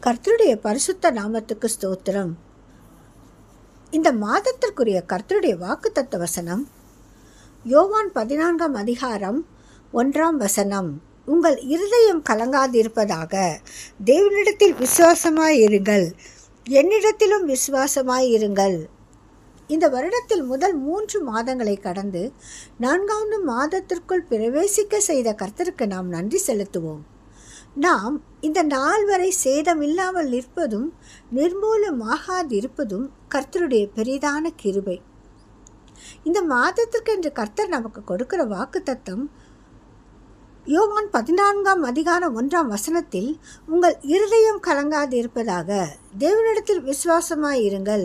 கர்த்தருடைய பரிசுத்த நாமத்துக்கு ஸ்தோத்திரம். இந்த மாதத்திற்குரிய கர்த்தருடைய வாக்குத்தத்த வசனம் யோவான் 14 அதிகாரம் 1 உங்கள் இருதயம் கலங்காதிருப்பதாக, தேவனிடத்தில் விசுவாசமாயிருங்கள், என்னிடத்திலும் விசுவாசமாயிருங்கள். இந்த வருடத்தில் முதல் 3 மாதங்களை கடந்து 4வது மாதத்திற்குள் பிரவேசிக்க செய்த கர்த்தருக்கு நாம் நன்றி செலுத்துவோம். நாம் இந்த நாள் வரை சேதம் இல்லாமல் நிற்பதும் நிர்மூலமாகாதிருப்பதும் கர்த்தருடைய பெரிதான கிருபை. இந்த மாதத்திற்கு என்று கர்த்தர் நமக்கு கொடுக்கிற வாக்குத்தத்தம் யோவான் 14 அதிகாரம் 1 உங்கள் இருதயம் கலங்காதிருப்பதாக, தேவனிடத்தில் விசுவாசமாயிருங்கள்,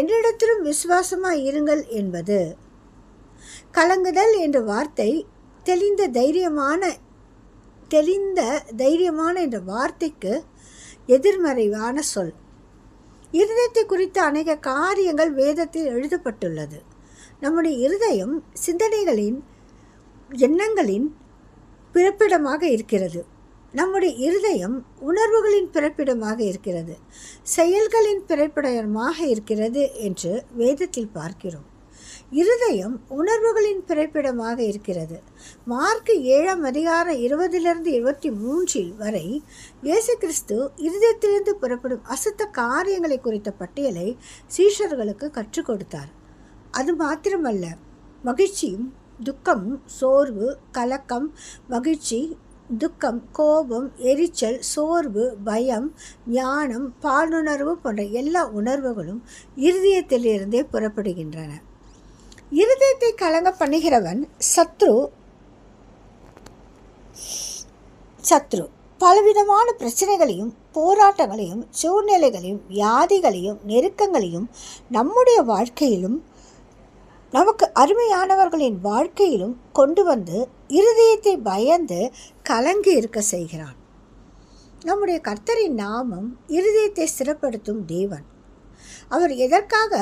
என்னிடத்திலும் விசுவாசமாயிருங்கள் என்பது. கலங்குதல் என்ற வார்த்தை தெளிந்த தைரியமான என்ற வார்த்தைக்கு எதிர்மறைவான சொல். இருதயத்தை குறித்த அநேக காரியங்கள் வேதத்தில் எழுதப்பட்டுள்ளது. நம்முடைய இருதயம் சிந்தனைகளின், எண்ணங்களின் பிறப்பிடமாக இருக்கிறது. நம்முடைய இருதயம் உணர்வுகளின் பிறப்பிடமாக இருக்கிறது, செயல்களின் பிறப்பிடமாக இருக்கிறது என்று வேதத்தில் பார்க்கிறோம். இருதயம் உணர்வுகளின் பிறப்பிடமாக இருக்கிறது. மார்க் 7 அதிகாரம் 20-23 வரை இயேசு கிறிஸ்து இருதயத்திலிருந்து புறப்படும் அசுத்த காரியங்களை குறித்த பட்டியலை சீஷர்களுக்கு கற்றுக் கொடுத்தார். அது மாத்திரமல்ல, மகிழ்ச்சியும் துக்கமும், சோர்வு, கலக்கம், மகிழ்ச்சி, துக்கம், கோபம், எரிச்சல், சோர்வு, பயம், ஞானம், பாலுணர்வு போன்ற எல்லா உணர்வுகளும் இருதயத்திலிருந்தே புறப்படுகின்றன. இருதயத்தை கலங்க பண்ணுகிறவன் சத்ரு. பலவிதமான பிரச்சனைகளையும், போராட்டங்களையும், சூழ்நிலைகளையும், வியாதிகளையும், நெருக்கங்களையும் நம்முடைய வாழ்க்கையிலும் நமக்கு அருமையானவர்களின் வாழ்க்கையிலும் கொண்டு வந்து இருதயத்தை பயந்து கலங்கி இருக்க செய்கிறான். நம்முடைய கர்த்தரின் நாமம் இருதயத்தை ஸ்திரப்படுத்தும் தேவன். அவர் எதற்காக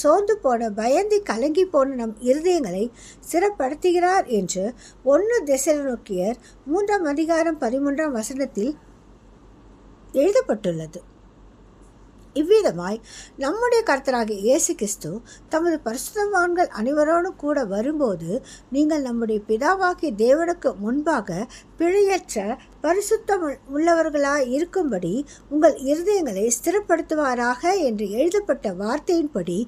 சோர்ந்து போன, பயந்து கலங்கி போன நம் இருதயங்களை ஸ்திரப்படுத்துகிறார் என்று 1 தெசலோனிக்கேயர் 3 அதிகாரம் 13 எழுதப்பட்டுள்ளது. இவ்விதமாய் நம்முடைய கர்த்தராகிய இயேசு கிறிஸ்து தமது பரிசுத்தவான்கள் அனைவரோடும் கூட வரும்போது, நீங்கள் நம்முடைய பிதாவாகிய தேவனுக்கு முன்பாக பிழையற்ற பரிசுத்தம் உள்ளவர்களாய் இருக்கும்படி உங்கள் இருதயங்களை ஸ்திரப்படுத்துவாராக என்று எழுதப்பட்ட வார்த்தையின்படி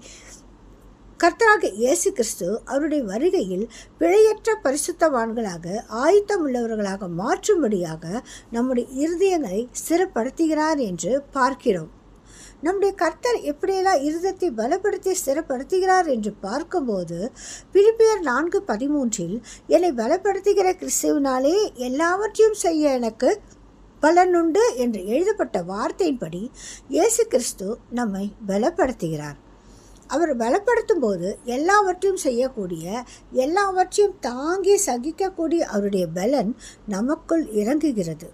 கர்த்தராகிய இயேசு கிறிஸ்து அவருடைய வருகையில் பிழையற்ற பரிசுத்தவான்களாக, ஆயத்தம் உள்ளவர்களாக மாற்றும்படியாக நம்முடைய இருதயங்களை ஸ்திரப்படுத்துகிறார் என்று பார்க்கிறோம். நம்முடைய கர்த்தர் எப்படியெல்லாம் இருதயத்தை பலப்படுத்தி ஸ்திரப்படுத்துகிறார் என்று பார்க்கும்போது, பிலிப்பியர் 4:13 என்னை பலப்படுத்துகிற கிறிஸ்துவினாலே எல்லாவற்றையும் செய்ய எனக்கு பலனுண்டு என்று எழுதப்பட்ட வார்த்தையின்படி இயேசு கிறிஸ்து நம்மை பலப்படுத்துகிறார். அவர் பலப்படுத்தும் போது எல்லாவற்றையும் செய்யக்கூடிய, எல்லாவற்றையும் தாங்கி சகிக்கக்கூடிய அவருடைய பலன் நமக்குள் இறங்குகிறது.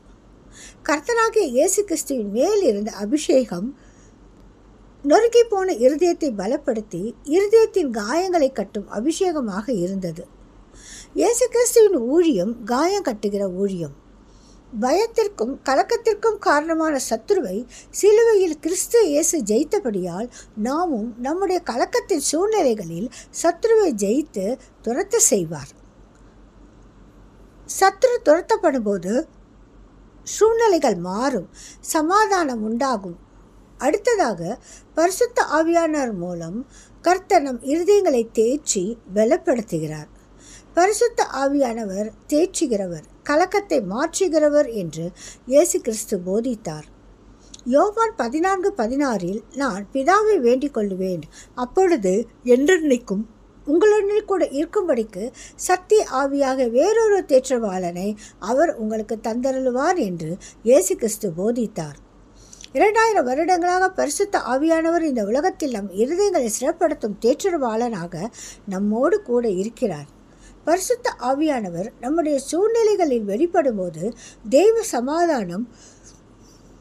கர்த்தராகிய இயேசு கிறிஸ்துவின் மேல் இருந்த அபிஷேகம் நொறுக்கி போன இருதயத்தை பலப்படுத்தி இருதயத்தின் காயங்களை கட்டும் அபிஷேகமாக இருந்தது. இயேசு கிறிஸ்துவின் ஊழியம் காயம் கட்டுகிற ஊழியம். பயத்திற்கும் கலக்கத்திற்கும் காரணமான சத்துருவை சிலுவையில் கிறிஸ்து இயேசு ஜெயித்தபடியால் நாமும் நம்முடைய கலக்கத்தின் சூழ்நிலைகளில் சத்துருவை ஜெயித்து துரத்த செய்வார். சத்துரு துரத்தப்படும் போது சூழ்நிலைகள் மாறும், சமாதானம் உண்டாகும். அடுத்ததாக பரிசுத்த ஆவியானவர் மூலம் கர்த்தர் நம் இருதயங்களை தேற்றி பலப்படுத்துகிறார். பரிசுத்த ஆவியானவர் தேற்றுகிறவர், கலக்கத்தை மாற்றுகிறவர் என்று இயேசு கிறிஸ்து போதித்தார். யோவான் 14:16 நான் பிதாவை வேண்டிக் கொள்ளுவேன், அப்பொழுது என்றென்றைக்கும் உங்களுடன் கூட இருக்கும்படிக்கு சத்திய ஆவியாக வேறொரு தேற்றவாளனை அவர் உங்களுக்கு தந்தருளுவார் என்று இயேசு கிறிஸ்து போதித்தார். 2000 வருடங்களாக பரிசுத்த ஆவியானவர் இந்த உலகத்தில் நம் இருதயங்களை சிறப்படுத்தும் தேற்றவாளனாக நம்மோடு கூட இருக்கிறார். பரிசுத்த ஆவியானவர் நம்முடைய சூழ்நிலைகளில் வெளிப்படும் போது தெய்வ சமாதானம்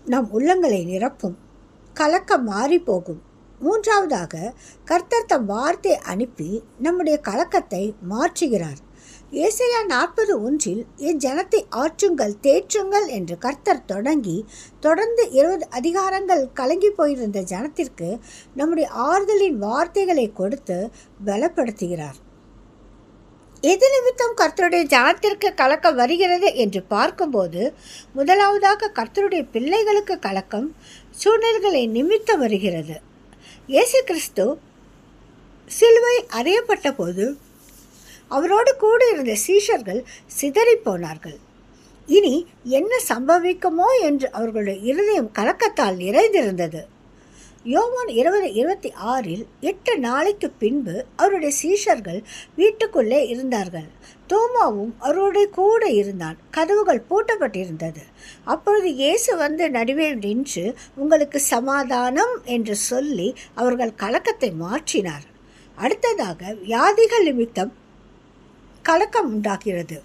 நம் உள்ளங்களை நிரப்பும், கலக்கம் மாறி போகும். 3வதாக கர்த்தர் தம் வார்த்தை அனுப்பி நம்முடைய கலக்கத்தை மாற்றுகிறார். ஏசாயா 40:1 என் ஜனத்தை ஆற்றுங்கள் தேற்றுங்கள் என்று கர்த்தர் தொடர்ந்து 20 அதிகாரங்கள் கலங்கி போயிருந்த ஜனத்திற்கு நம்முடைய ஆறுதலின் வார்த்தைகளை கொடுத்து பலப்படுத்துகிறார். எது நிமித்தம் கர்த்தருடைய ஜனத்திற்கு கலக்கம் வருகிறது என்று பார்க்கும்போது, முதலாவதாக கர்த்தருடைய பிள்ளைகளுக்கு கலக்கம் சூழ்நிலைகளை நிமித்தம் வருகிறது. இயேசு கிறிஸ்து சிலுவை அறையப்பட்ட போது அவரோடு கூட இருந்த சீஷர்கள் சிதறி போனார்கள். இனி என்ன சம்பவிக்குமோ என்று அவர்களுடைய இருதயம் கலக்கத்தால் நிறைந்திருந்தது. யோவான் 20:26 8 நாளைக்கு பின்பு அவருடைய சீஷர்கள் வீட்டுக்குள்ளே இருந்தார்கள். தோமாவும் அவரோடு கூட இருந்தான். கதவுகள் பூட்டப்பட்டிருந்தது. அப்பொழுது இயேசு வந்து நடுவே நின்று, உங்களுக்கு சமாதானம் என்று சொல்லி அவர்கள் கலக்கத்தை மாற்றினார். அடுத்ததாக வியாதிகள் நிமித்தம் கலக்கம் உண்டாகிறது.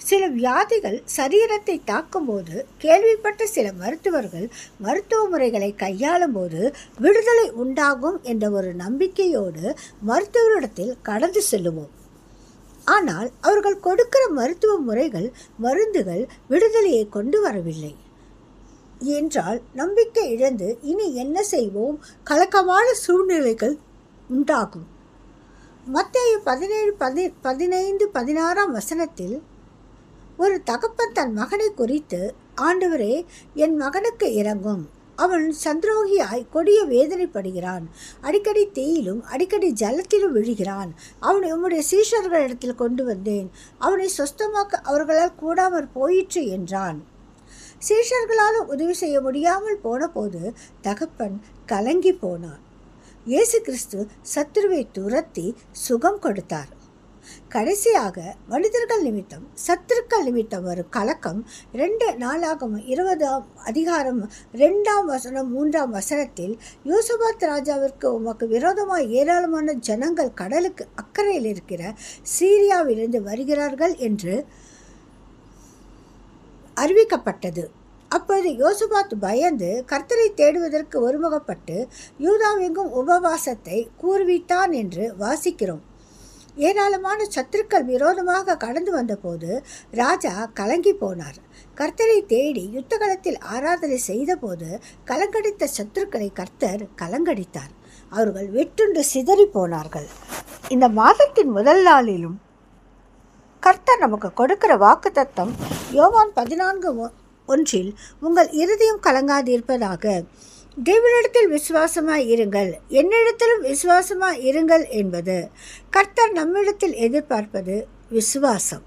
சில வியாதிகள் சரீரத்தை தாக்கும்போது கேள்விப்பட்ட சில மருத்துவர்கள் மருத்துவ முறைகளை கையாளும் போது விடுதலை உண்டாகும் என்ற ஒரு நம்பிக்கையோடு மருத்துவரிடத்தில் கடந்து செல்லுவோம். ஆனால் அவர்கள் கொடுக்கிற மருத்துவ முறைகள் மருந்துகள் விடுதலையை கொண்டு வரவில்லை என்றால் நம்பிக்கை இழந்து இனி என்ன செய்வோம்? கலக்கமான சூழ்நிலைகள் உண்டாகும். மத்தேயு 17:15-16 ஒரு தகப்பன் தன் மகனை குறித்து, ஆண்டவரே, என் மகனுக்கு இரங்கும், அவன் சந்திரோகியாய் கொடிய வேதனைப்படுகிறான், அடிக்கடி தீயிலும் அடிக்கடி ஜலத்திலும் விழுகிறான், அவனை உம்முடைய சீஷர்களிடத்தில் கொண்டு வந்தேன், அவனை சொஸ்தமாக்க அவர்களால் கூடாமற் போயிற்று என்றான். சீஷர்களால் உதவி செய்ய முடியாமல் போன போது தகப்பன் கலங்கி போனான். இயேசு கிறிஸ்து சத்துருவை துரத்தி சுகம் கொடுத்தார். கடைசியாக மனிதர்கள் நிமித்தம் சத்துருக்கள் நிமித்தம் வரும் கலக்கம் 2 நாளாகமம் 20:2-3 யோசபாத் ராஜாவிற்கு உமக்கு விரோதமாய் ஏராளமான ஜனங்கள் கடலுக்கு அக்கறையில் இருக்கிற சீரியாவிலிருந்து வருகிறார்கள் என்று அறிவிக்கப்பட்டது. அப்போது யோசபாத் பயந்து கர்த்தரை தேடுவதற்கு ஒருமுகப்பட்டு யூதாவெங்கும் உபவாசத்தை கூர்வித்தான் என்று வாசிக்கிறோம். ஏராளமான சத்துருக்கள் விரோதமாக கடந்து வந்தபோது ராஜா கலங்கி போனார். கர்த்தரை தேடி யுத்தகலத்தில் ஆராதனை செய்த போது கலங்கடித்த சத்துருக்களை கர்த்தர் கலங்கடித்தார். அவர்கள் வெட்டுண்டு சிதறி போனார்கள். இந்த மாதத்தின் முதல் நாளிலும் கர்த்தர் நமக்கு கொடுக்கிற வாக்குத்தத்தம் யோவான் 14:1 உங்கள் இருதயம் கலங்காதிருப்பதாக, தேவனிடத்தில் விசுவாசமாய் இருங்கள், என்னிடத்திலும் விசுவாசமாய் இருங்கள் என்பது. கர்த்தர் நம்மிடத்தில் எதிர்பார்ப்பது விசுவாசம்.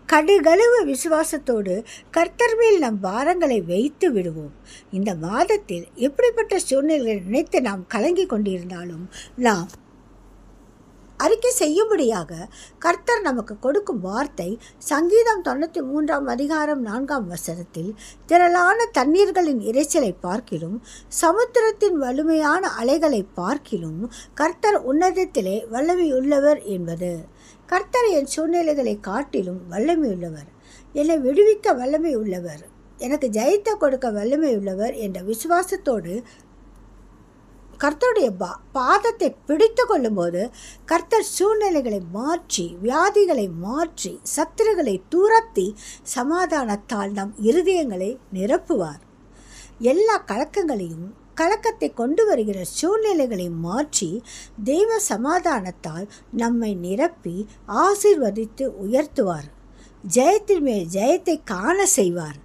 கடுகளவு விசுவாசத்தோடு கர்த்தர் மேல் நம் பாரங்களை வைத்து விடுவோம். இந்த மாதத்தில் எப்படிப்பட்ட சூழ்நிலைகளை நினைத்து நாம் கலங்கி கொண்டிருந்தாலும் நாம் அறிக்கை செய்யும்படியாக கர்த்தர் நமக்கு கொடுக்கும் வார்த்தை சங்கீதம் 93:4 திரளான தண்ணீர்களின் இரைச்சலை பார்க்கிலும் சமுத்திரத்தின் வலிமையான அலைகளை பார்க்கிலும் கர்த்தர் உன்னதத்திலே வல்லமையுள்ளவர் என்பது. கர்த்தர் என் சூழ்நிலைகளை காட்டிலும் வல்லமையுள்ளவர், என்னை விடுவிக்க வல்லமை உள்ளவர், எனக்கு ஜெயத்தை கொடுக்க வல்லமை உள்ளவர் என்ற விசுவாசத்தோடு கர்த்தருடைய பாதத்தை பிடித்து கொள்ளும்போது கர்த்தர் சூழ்நிலைகளை மாற்றி, வியாதிகளை மாற்றி, சத்துருகளை துரத்தி சமாதானத்தால் நம் இருதயங்களை நிரப்புவார். எல்லா கலக்கத்தை கொண்டு வருகிற சூழ்நிலைகளை மாற்றி தெய்வ சமாதானத்தால் நம்மை நிரப்பி ஆசீர்வதித்து உயர்த்துவார். ஜெயத்தின் மேல் ஜெயத்தை காண செய்வார்.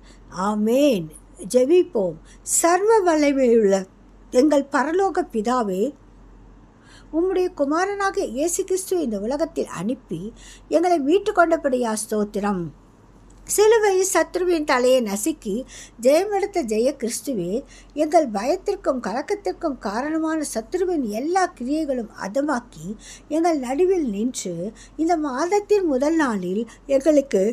ஆமேன். ஜெபிப்போம். சர்வ வல்லமையுள்ள எங்கள் பரலோக பிதாவே, உம்முடைய குமாரனாக இயேசு கிறிஸ்து இந்த உலகத்தில் அனுப்பி எங்களை மீட்டு கொண்டபடியா ஸ்தோத்திரம். சிலுவையில் சத்ருவின் தலையை நசுக்கி ஜெயமெடுத்த ஜெய கிறிஸ்துவே, எங்கள் பயத்திற்கும் கலக்கத்திற்கும் காரணமான சத்ருவின் எல்லா கிரியைகளும் அதமாக்கி எங்கள் நடுவில் நின்று இந்த மாதத்தின் முதல் நாளில் எங்களுக்கு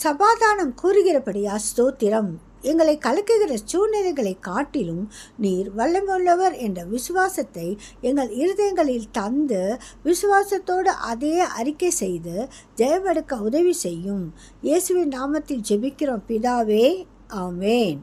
சமாதானம் கூறுகிறபடியா ஸ்தோத்திரம். எங்களை கலக்குகிற சூழ்நிலைகளை காட்டிலும் நீர் வல்லமையுள்ளவர் என்ற விசுவாசத்தை எங்கள் இருதயங்களில் தந்து விசுவாசத்தோடு அதையே அறிக்கை செய்து ஜெயமெடுக்க உதவி செய்யும். இயேசுவின் நாமத்தில் ஜெபிக்கிறோம் பிதாவே. ஆமேன்.